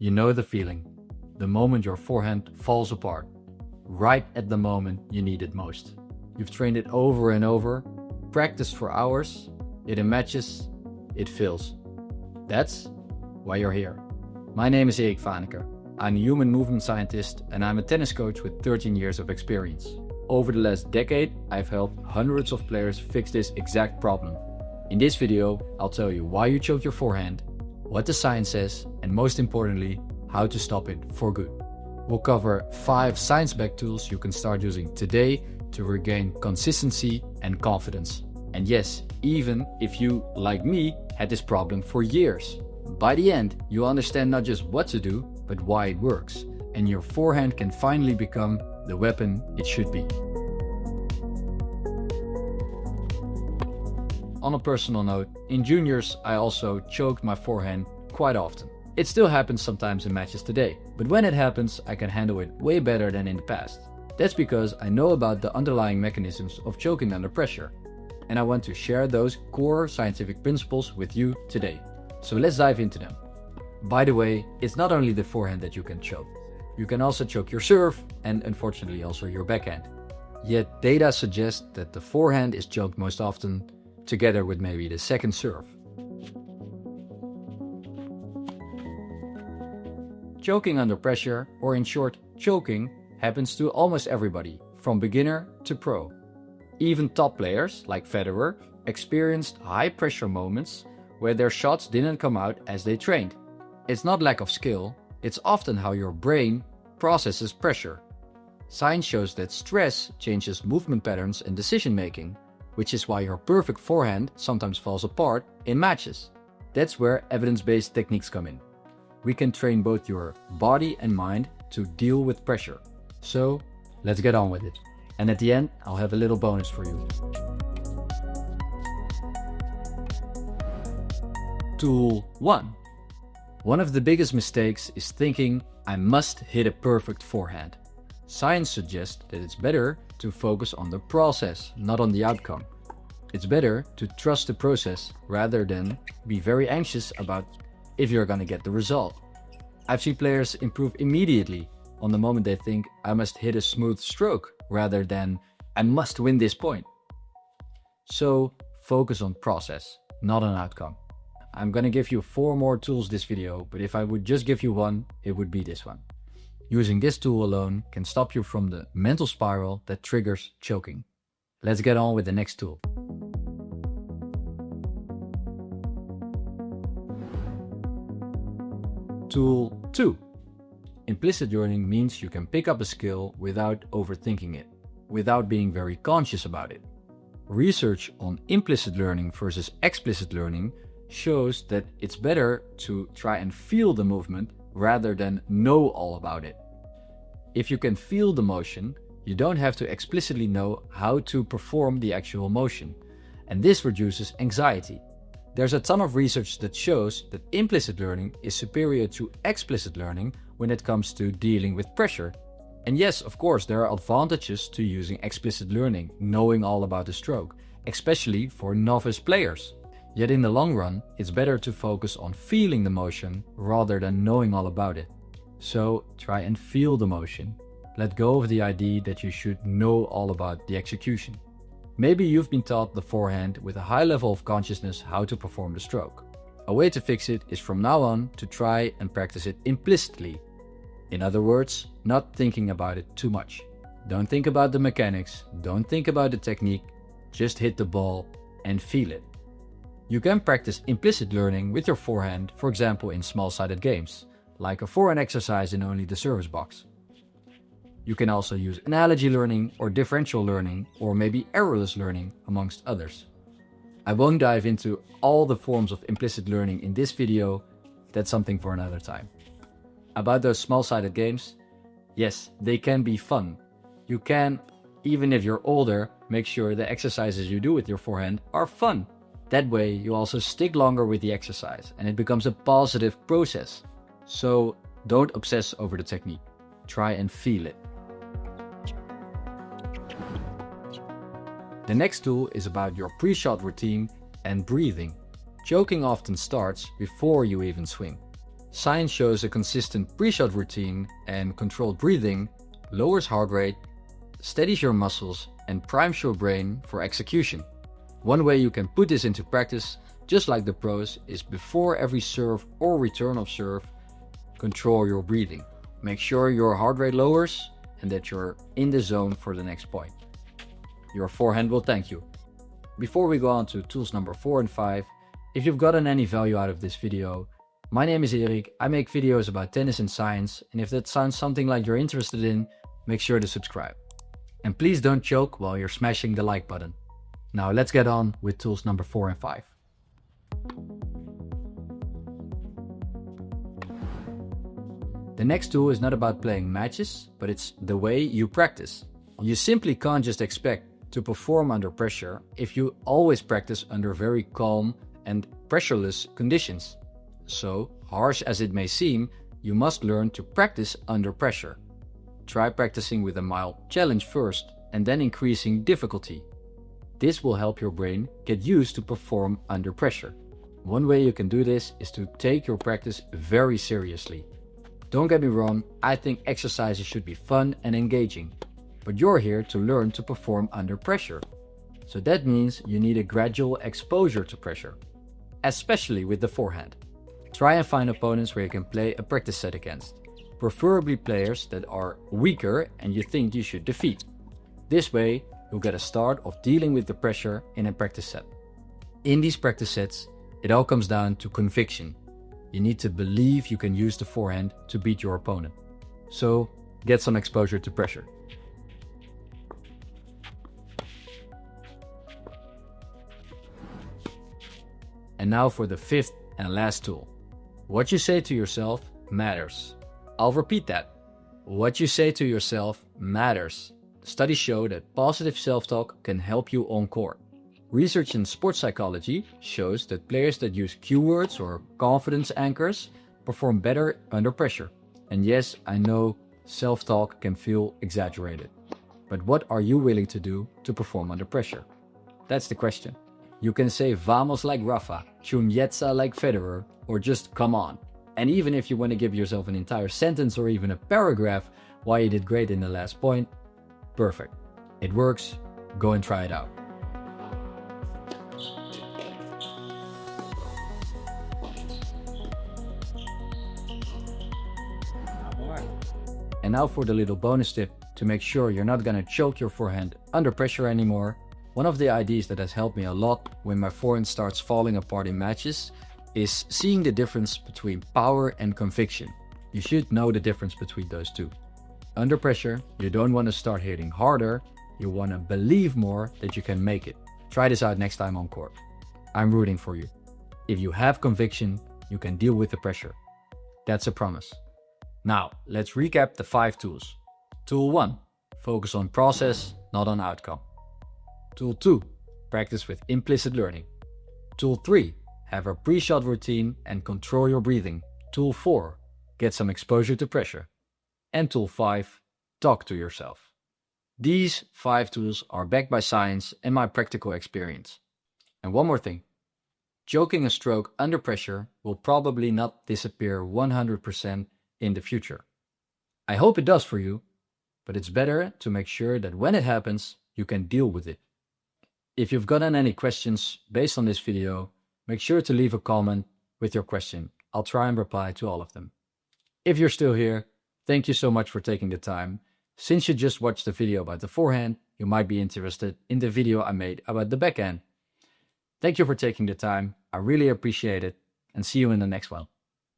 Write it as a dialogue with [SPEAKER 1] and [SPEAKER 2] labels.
[SPEAKER 1] You know the feeling. The moment your forehand falls apart. Right at the moment you need it most. You've trained it over and over, practiced for hours, it in matches, it fails. That's why you're here. My name is Erik Vaneker. I'm a human movement scientist and I'm a tennis coach with 13 years of experience. Over the last decade, I've helped hundreds of players fix this exact problem. In this video, I'll tell you why you choke your forehand, what the science says, and most importantly, how to stop it for good. We'll cover 5 science-backed tools you can start using today to regain consistency and confidence. And yes, even if you, like me, had this problem for years. By the end, you'll understand not just what to do, but why it works. And your forehand can finally become the weapon it should be. On a personal note, in juniors I also choked my forehand quite often. It still happens sometimes in matches today, but when it happens I can handle it way better than in the past. That's because I know about the underlying mechanisms of choking under pressure. And I want to share those core scientific principles with you today. So let's dive into them. By the way, it's not only the forehand that you can choke. You can also choke your serve and unfortunately also your backhand. Yet data suggests that the forehand is choked most often together with maybe the second serve. Choking under pressure, or in short, choking, happens to almost everybody, from beginner to pro. Even top players, like Federer, experienced high pressure moments where their shots didn't come out as they trained. It's not lack of skill, it's often how your brain processes pressure. Science shows that stress changes movement patterns and decision making, which is why your perfect forehand sometimes falls apart in matches. That's where evidence-based techniques come in. We can train both your body and mind to deal with pressure. So let's get on with it. And at the end, I'll have a little bonus for you. Tool 1. One of the biggest mistakes is thinking I must hit a perfect forehand. Science suggests that it's better to focus on the process, not on the outcome. It's better to trust the process rather than be very anxious about if you're gonna get the result. I've seen players improve immediately on the moment they think I must hit a smooth stroke rather than I must win this point. So focus on process, not on outcome. I'm gonna give you 4 more tools this video, but if I would just give you one, it would be this one. Using this tool alone can stop you from the mental spiral that triggers choking. Let's get on with the next tool. Tool 2. Implicit learning means you can pick up a skill without overthinking it, without being very conscious about it. Research on implicit learning versus explicit learning shows that it's better to try and feel the movement rather than know all about it. If you can feel the motion, you don't have to explicitly know how to perform the actual motion, and this reduces anxiety. There's a ton of research that shows that implicit learning is superior to explicit learning when it comes to dealing with pressure. And yes, of course, there are advantages to using explicit learning, knowing all about the stroke, especially for novice players. Yet in the long run, it's better to focus on feeling the motion rather than knowing all about it. So try and feel the motion. Let go of the idea that you should know all about the execution. Maybe you've been taught the forehand with a high level of consciousness how to perform the stroke. A way to fix it is from now on to try and practice it implicitly. In other words, not thinking about it too much. Don't think about the mechanics, don't think about the technique, just hit the ball and feel it. You can practice implicit learning with your forehand, for example in small-sided games, like a forehand exercise in only the service box. You can also use analogy learning or differential learning or maybe errorless learning amongst others. I won't dive into all the forms of implicit learning in this video, that's something for another time. About those small-sided games, yes, they can be fun. You can, even if you're older, make sure the exercises you do with your forehand are fun. That way you also stick longer with the exercise and it becomes a positive process. So don't obsess over the technique. Try and feel it. The next tool is about your pre-shot routine and breathing. Choking often starts before you even swing. Science shows a consistent pre-shot routine and controlled breathing lowers heart rate, steadies your muscles, and primes your brain for execution. One way you can put this into practice, just like the pros, is before every serve or return of serve, control your breathing. Make sure your heart rate lowers and that you're in the zone for the next point. Your forehand will thank you. Before we go on to tools number 4 and 5, if you've gotten any value out of this video, my name is Erik, I make videos about tennis and science, and if that sounds something like you're interested in, make sure to subscribe. And please don't choke while you're smashing the like button. Now let's get on with tools number 4 and 5. The next tool is not about playing matches, but it's the way you practice. You simply can't just expect to perform under pressure if you always practice under very calm and pressureless conditions. So, harsh as it may seem, you must learn to practice under pressure. Try practicing with a mild challenge first and then increasing difficulty. This will help your brain get used to perform under pressure. One way you can do this is to take your practice very seriously. Don't get me wrong, I think exercises should be fun and engaging, but you're here to learn to perform under pressure. So that means you need a gradual exposure to pressure, especially with the forehand. Try and find opponents where you can play a practice set against, preferably players that are weaker and you think you should defeat. This way, you'll get a start of dealing with the pressure in a practice set. In these practice sets, it all comes down to conviction. You need to believe you can use the forehand to beat your opponent. So, get some exposure to pressure. And now for the 5th and last tool. What you say to yourself matters. I'll repeat that. What you say to yourself matters. Studies show that positive self-talk can help you on court. Research in sports psychology shows that players that use cue words or confidence anchors perform better under pressure. And yes, I know self-talk can feel exaggerated. But what are you willing to do to perform under pressure? That's the question. You can say vamos like Rafa, chunyetsa like Federer, or just come on. And even if you want to give yourself an entire sentence or even a paragraph why you did great in the last point, perfect. It works, go and try it out. And now for the little bonus tip to make sure you're not gonna choke your forehand under pressure anymore. One of the ideas that has helped me a lot when my forehand starts falling apart in matches is seeing the difference between power and conviction. You should know the difference between those two. Under pressure, you don't want to start hitting harder, you want to believe more that you can make it. Try this out next time on court. I'm rooting for you. If you have conviction, you can deal with the pressure. That's a promise. Now, let's recap the 5 tools. Tool 1, focus on process, not on outcome. Tool 2, practice with implicit learning. Tool 3, have a pre-shot routine and control your breathing. Tool 4, get some exposure to pressure. And tool 5, talk to yourself. These 5 tools are backed by science and my practical experience. And one more thing, choking a stroke under pressure will probably not disappear 100% in the future. I hope it does for you, but it's better to make sure that when it happens, you can deal with it. If you've gotten any questions based on this video, make sure to leave a comment with your question. I'll try and reply to all of them. If you're still here, thank you so much for taking the time. Since you just watched the video about the forehand, you might be interested in the video I made about the backhand. Thank you for taking the time. I really appreciate it, and see you in the next one.